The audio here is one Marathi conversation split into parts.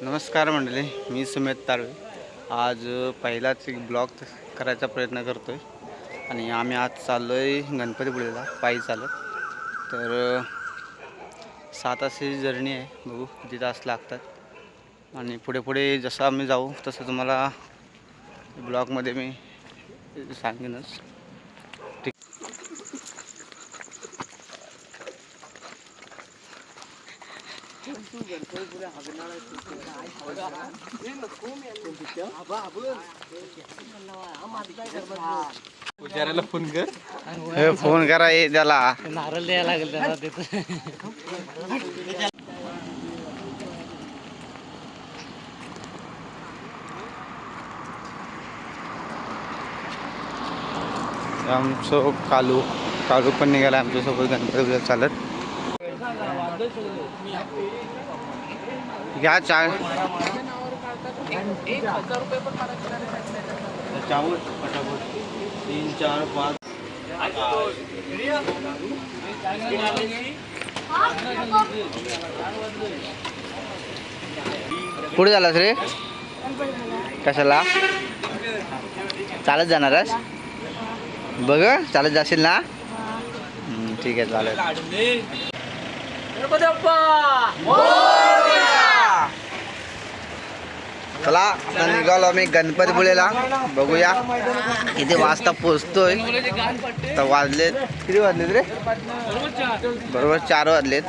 नमस्कार मंडळी, मी सुमेध तारवे. आज पहिलाच एक ब्लॉग करायचा प्रयत्न करतो आहे आणि आम्ही आज चाललो आहे गणपतीपुळेला पायी चालत. तर 6 तासाची जर्नी आहे. बघू किती तास लागतात आणि पुढे पुढे जसं आम्ही जाऊ तसं तुम्हाला ब्लॉगमध्ये मी सांगेनच. पुजाऱ्याला फोन कर. फोन करा ये त्याला. नारळ द्यायला लागेल त्याला तिथं. आमचं कालू पण निघाला आमच्यासोबत गणपतीपुळेला चालत. घ्या चार फटाफट 3 4 5. पुढे झालास रे? कशाला चालत जाणार आहेस? बघ चालत जाशील ना? ठीक आहे चालेल. चला आता निघालो आम्ही गणपतीपुळेला. बघूया किती वाजता पोचतोय. तर वाजलेत किती वाजलेत रे? बरोबर 4 वाजलेत.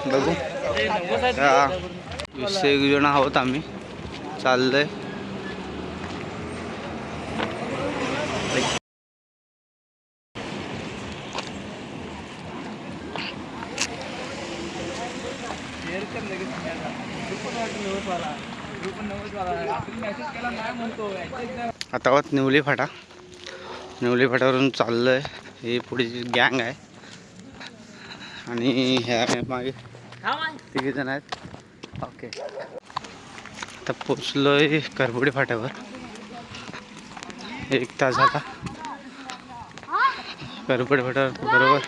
बघू 20 जण आहोत आम्ही. चाललंय आता आहोत निवली फाटावरून चाललंय. ही पुढची गँग आहे आणि ह्या मागे 3 जण आहेत. ओके आता पोचलोय करबुडी फाट्यावर. 1 तास झाला करबुडी फाट्यावर बरोबर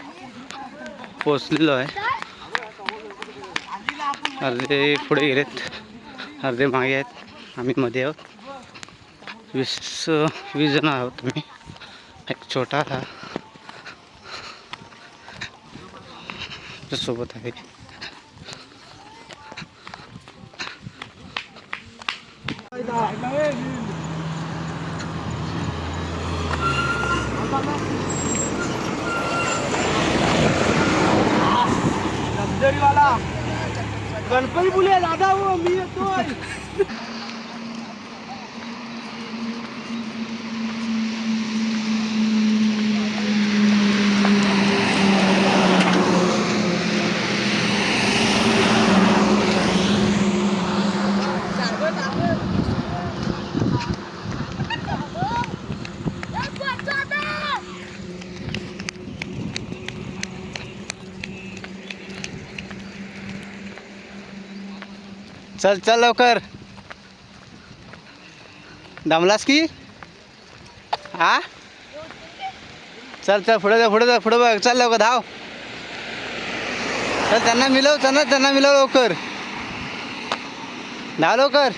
पोचलेलो आहे. अर्धे पुढे गेलेत, अर्धे मागे आहेत. आम्ही मध्ये आहोत. 20 जण आहोत तुम्ही. एक छोटा सोबत आहे. गणपतीपुळे दादा हो, मी येतोय. चल चल लवकर. दमलास की हा? चल चल पुढे बघ. चल लवकर धाव. चल त्यांना मिळव लवकर. धाव लवकर.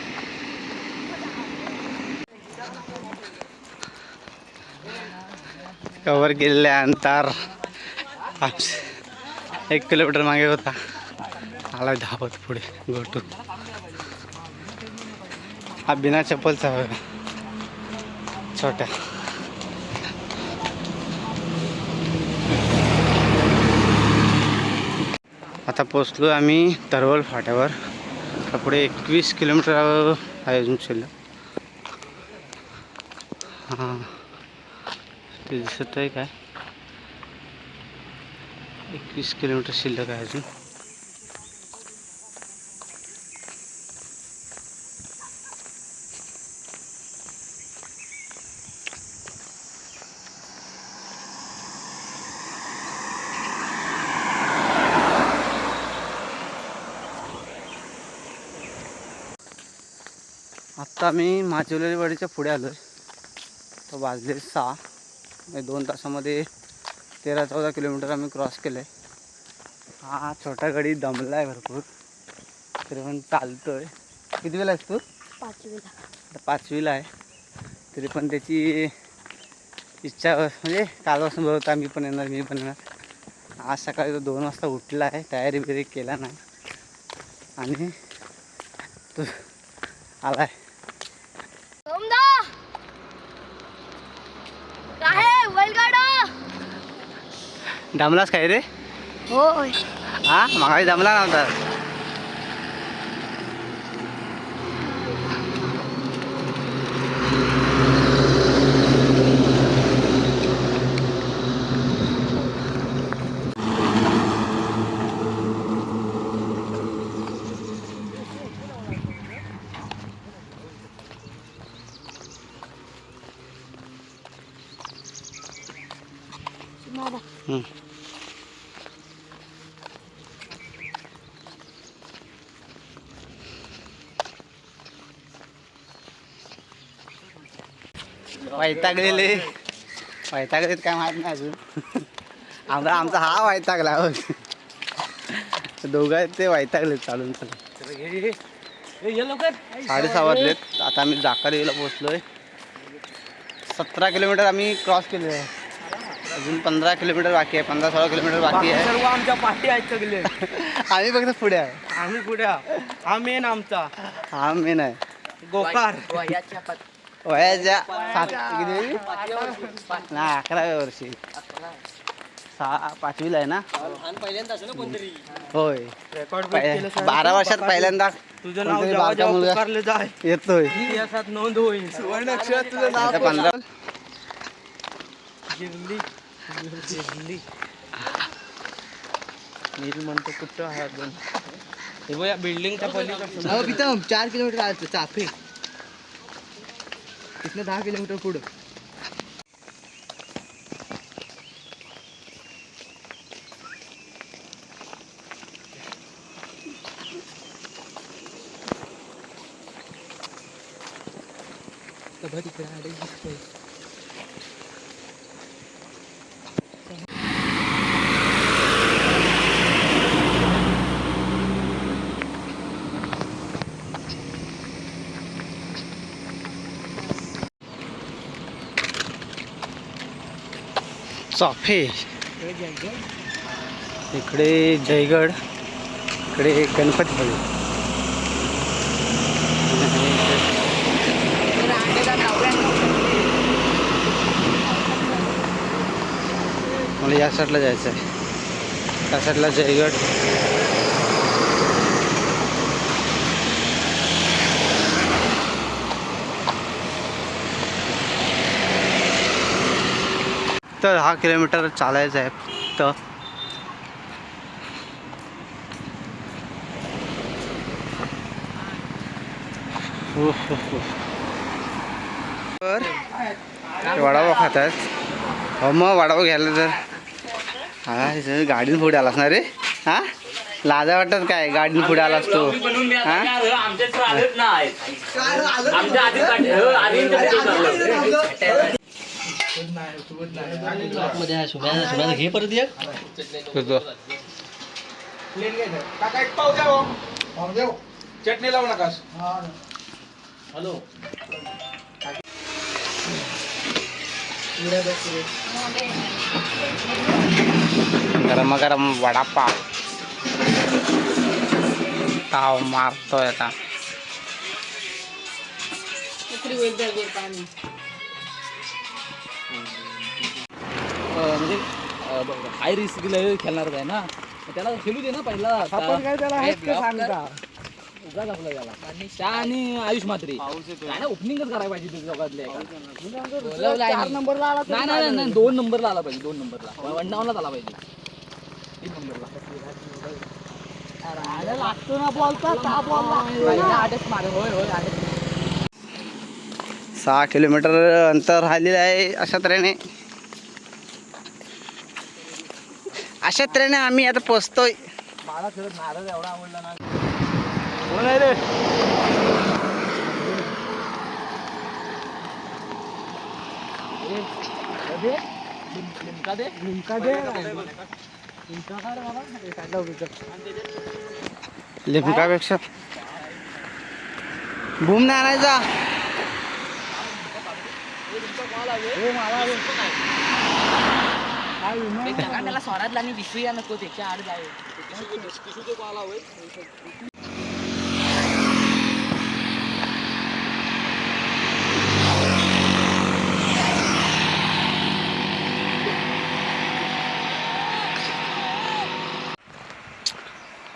कव्हर केलेले अंतर 1 किलोमीटर मागे होता. आला धावत पुढे गोटू. हा बिना चप्पलचा बघा छोट्या. आता पोचलो आम्ही तरवल फाट्यावर. पुढे 21 किलोमीटर आहे अजून शिल्लक. हां ते दिसत आहे काय? 21 किलोमीटर शिल्लक आहे अजून. आत्ता मी माचिवलेवाडीच्या पुढे आलो आहे. तर वाजले 6. 2 तासामध्ये 13-14 किलोमीटर आम्ही क्रॉस केलं आहे. हा छोटा गाडी दमला आहे भरपूर. तरी पण चालतोय. किती वेळा आहेस तू? 5वीला. आता 5वीला आहे. तरी पण त्याची इच्छा म्हणजे कालपासून बोलवता मी पण येणार. आज सकाळी तो 2 वाजता उठला आहे, तयारी बिरी केला नाही आणि तो आला आहे. दमलास काय रे? होय. हा मागाशी दमला नव्हता. वैतागलेत काय माहित नाही अजून. आमचा हा वैतागला. दोघं आहेत ते वैतागलेत चालून. 6:30 वाजलेत. आता आम्ही जाकारेला पोहोचलोय. 17 किलोमीटर आम्ही क्रॉस केले आहे. अजून 15 किलोमीटर बाकी आहे. 15-16 किलोमीटर बाकी आहे. सर्व आमच्या पाठी आहेत सगळे. आम्ही फक्त पुढे आहे. आम्ही पुढे हा मेन आमचा हा मेन आहे. गोकार. वयाच्या 7 किती ना 11व्या वर्षी. 5वीला आहे ना. होय. रेकॉर्ड 12 वर्षात पहिल्यांदा तुझं नाव कोणतरी जेव्हा बारका जेव्हा मुलगा पुकारले जाय येतोय. इतिहासात नोंद होईल. सुवर्ण अक्षरात तुझं नाव. आता 15 जिरली. नील म्हणतो कुठं आहे अजून. हे बघ या बिल्डिंगच्या पलीकडे 4 किलोमीटर आहे चाफे. तिथनं 10 किलोमीटर पुढं. चाफे. इकडे जयगड, इकडे गणपतीपुळे. मला या साईडला जायचं आहे. त्या साईडला जयगड. तर 10 किलोमीटर चालायचं आहे फक्त. तर वडापाव खात आहेत. हो मग वडापाव घ्यायला तर हा गाडीनं पुढे आलास ना रे. हा लाजा वाटत काय गाडीनं पुढे आलास तू. हा घे परत एक. चटणी लावू नकास. हॅलो. गरम गरम वडापाव ताव मारतोय आता. म्हणजे हाय रिस्क खेळणार आहे ना, त्याला खेळू दे ना पहिला. आणि आयुष मात्रे ओपनिंगच करायला पाहिजे तुझ्या दोघातले. नाही 2 नंबरला आला पाहिजे. 2 नंबरला 51 आला पाहिजे. 3 नंबरला लागतो ना बॉल. 6 किलोमीटर अंतर राहिलेलं आहे. अशा तऱ्हेने आम्ही आता पोचतोय. मला खरंच नारळ एवढा आवडला ना. कोण आहे रे? लिंकापेक्षा बूम नाही आणायचा. त्याला स्वरातला आणि विसरूया नको त्याच्या आड जावे.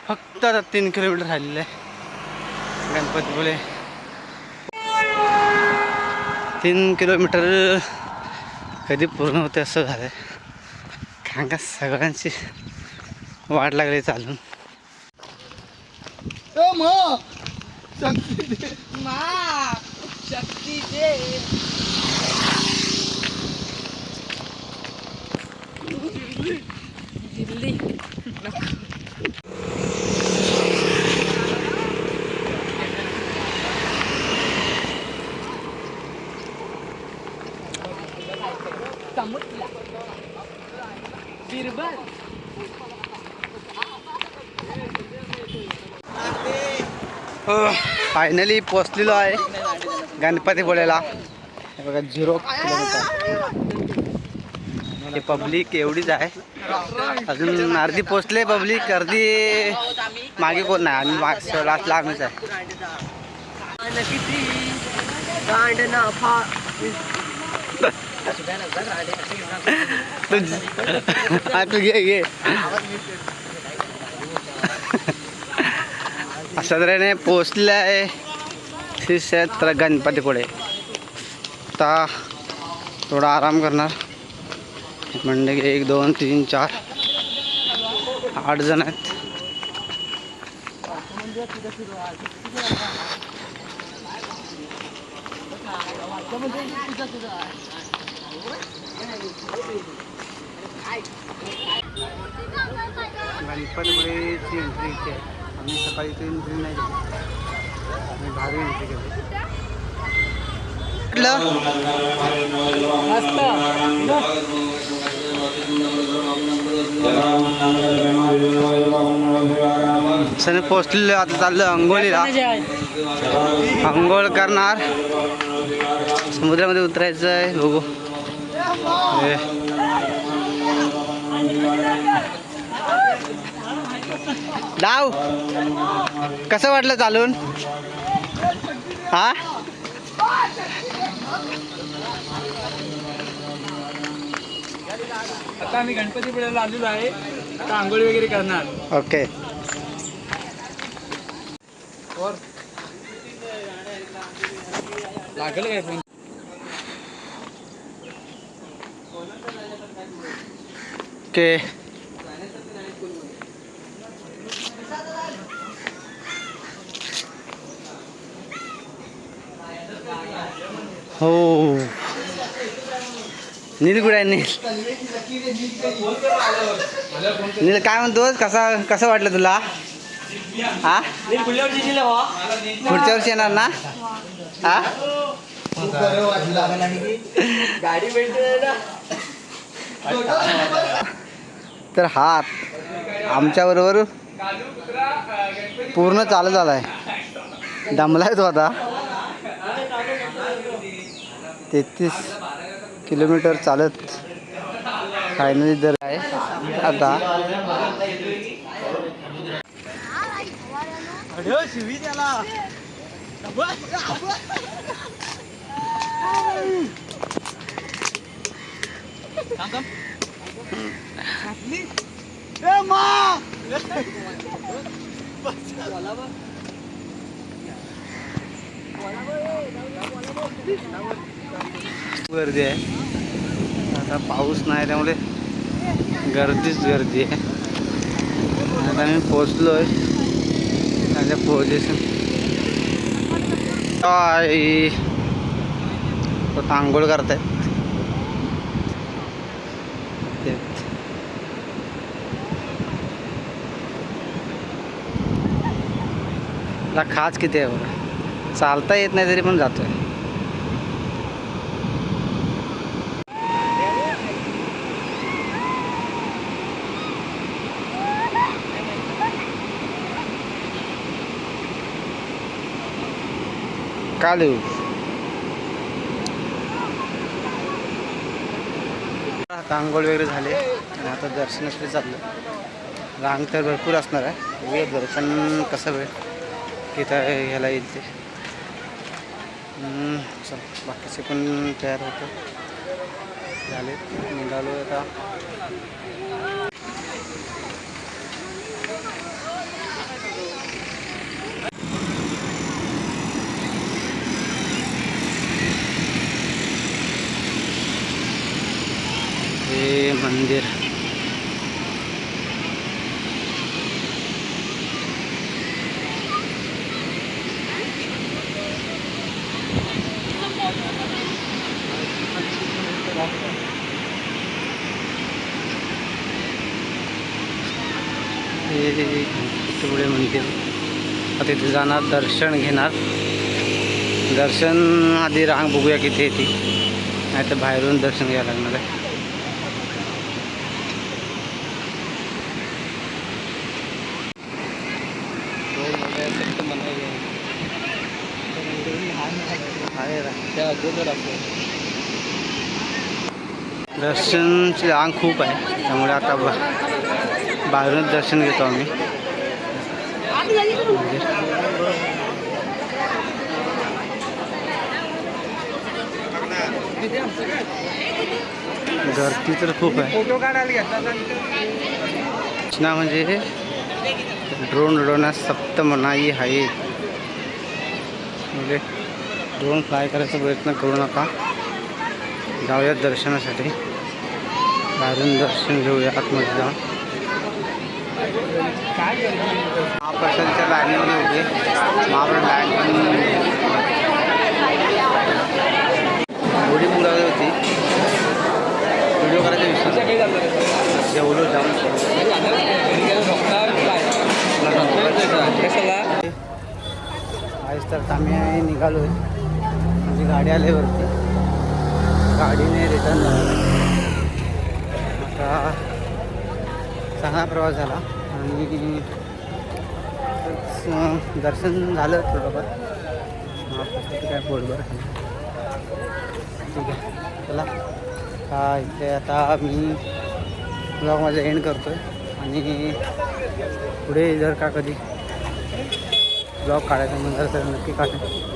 फक्त आता 3 किलोमीटर राहिलेलं आहे गणपतीपुळे. 3 किलोमीटर कधी पूर्ण होते असं झालं. कारण का सगळ्यांची वाट लागली चालून. शक्ती दे. दिल्ली बिरबल. फायनली पोचलेलो आहे गणपतीपुळेला. हे बघा 0 किलोमीटर. हे पब्लिक एवढीच आहे. अजून अर्धी पोचले पब्लिक, अर्धी मागे कोण नाही. आम्ही लास्टला आम्हीच आहे. तू घे अशा तऱ्हेने पोचले आहे श्री क्षेत्र गणपतीपुळे. आता थोडा आराम करणार. म्हणजे 1 2 3 4 8 जण आहेत. गणपतीपुळेची एंट्री इथे आहे. आम्ही सकाळी इथे एंट्री नाही केली. आम्ही भारी एंट्री केली. सने पोचलेलो. आता चाललो अंघोळीला. अंघोळ करणार. समुद्रामध्ये उतरायचं आहे. बघू डाव कसं वाटलं चालून? हा आता आम्ही गणपतीपुळेला आलेलो आहे. आता आंघोळी वगैरे करणार. ओके. लागलं काय फोन? ओके. हो नील कुठे आहे? नील काय म्हणतोस? कसं वाटलं तुला? हा पुढच्या वर्षी येणार ना? हा गाडी भेटते. तर हा आमच्याबरोबर पूर्ण चालत आला आहे. दमलाय तो आता. 33 किलोमीटर चालत फायनली दर आहे आता. गर्दी आहे. आता पाऊस नाही त्यामुळे गर्दीच गर्दी आहे. आता मी पोचलो आहे. माझ्या पोझिशन आंघोळ करतायत. खास किती आहे बघा. चालता येत नाही तरी पण जातोय. कालू आता आंघोळ वगैरे झाले आणि आता दर्शनासाठी चाललं. रांग तर भरपूर असणार आहे. बघूया दर्शन कसं वेळ तिथं घ्यायला येईल ते. चल बाकीचे पण तयार होतं झाले. निघालो आता. हे मंदिर पुढे मंदिर. आता तिथे जाणार, दर्शन घेणार. दर्शन आधी रांग बघूया किती येते, नाही तर बाहेरून दर्शन घ्यायला लागणार आहे. दर्शनची रांग खूप आहे, त्यामुळे आता बाहेरूनच दर्शन घेतो आम्ही. गर्दी तर खूप आहे. सूचना म्हणजे ड्रोन उडवण्यास सक्त मनाई आहे. म्हणजे ड्रोन फ्लाय करायचा प्रयत्न करू नका. जाऊयात दर्शनासाठी. बाहेरून दर्शन घेऊया आतमध्ये जाऊन. महाप्रसादच्या लाईनमध्ये होते. महाप्रसाद लाईन पण थोडी मुलावी होती. व्हिडिओ करायचा विषय जेवलो जाऊन आज तर आम्ही निघालो आहे. म्हणजे गाडी आल्यावरती गाडीने रिटर्न झाला. आता चांगला प्रवास झाला आणि दर्शन झालं थोडंफार. काय पोटभर ठीक आहे. चला का इथे आता मी ब्लॉग माझा एंड करतो आहे. आणि पुढे जर का कधी ब्लॉग काढायचा म्हणलं तर नक्की काढेन.